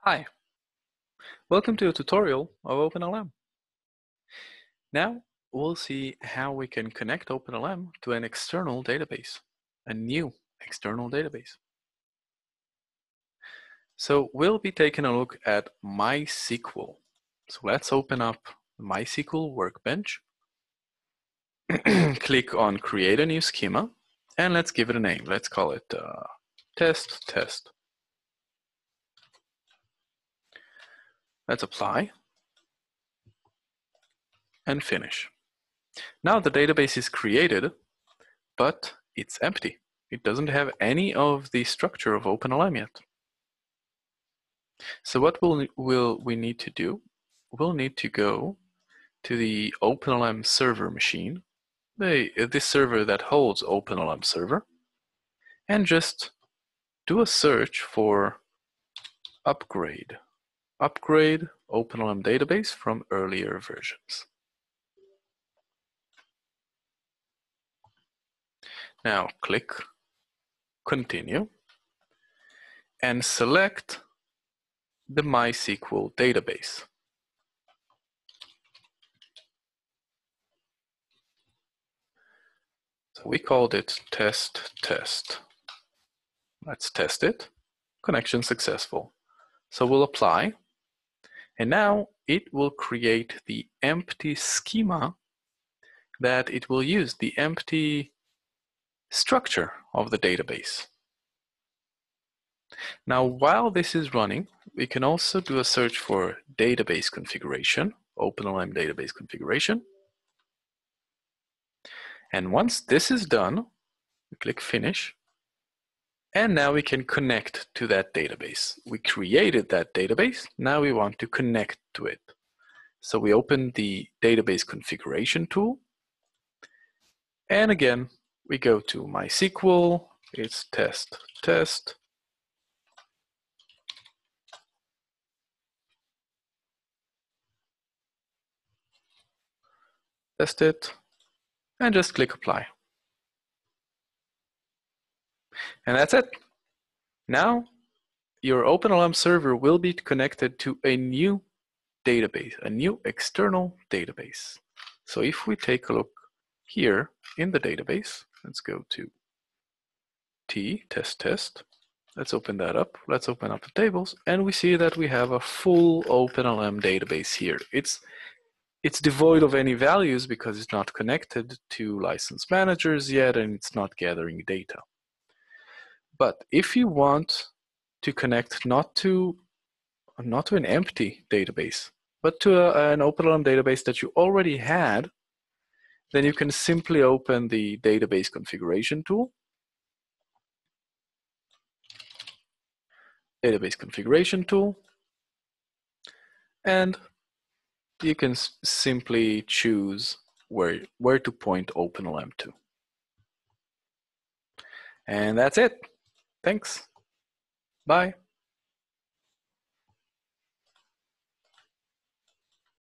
Hi, welcome to a tutorial of OpenLM. Now we'll see how we can connect OpenLM to an external database, a new external database. So we'll be taking a look at MySQL. So let's open up the MySQL workbench, click on create a new schema, and let's give it a name. Let's call it test. Let's apply and finish. Now the database is created, but it's empty. It doesn't have any of the structure of OpenLM yet. So what we need to do, we'll need to go to the OpenLM server machine, this server that holds OpenLM server, and just do a search for upgrade OpenLM database from earlier versions. Now click continue and select the MySQL database. So we called it test. Let's test it. Connection successful. So we'll apply, and now it will create the empty schema that it will use, the empty structure of the database. Now, while this is running, we can also do a search for database configuration, OpenLM database configuration. And once this is done, we click finish. And now we can connect to that database. We created that database. Now we want to connect to it. So we open the database configuration tool. And again, we go to MySQL. It's test. Test it. And just click apply. And that's it. Now your OpenLM server will be connected to a new database, a new external database. So if we take a look here in the database, let's go to test. Let's open that up. Let's open up the tables, and we see that we have a full OpenLM database here. It's devoid of any values because it's not connected to license managers yet, and it's not gathering data. But if you want to connect not to an empty database, but to an OpenLM database that you already had, then you can simply open the database configuration tool. And you can simply choose where to point OpenLM to. And that's it. Thanks. Bye.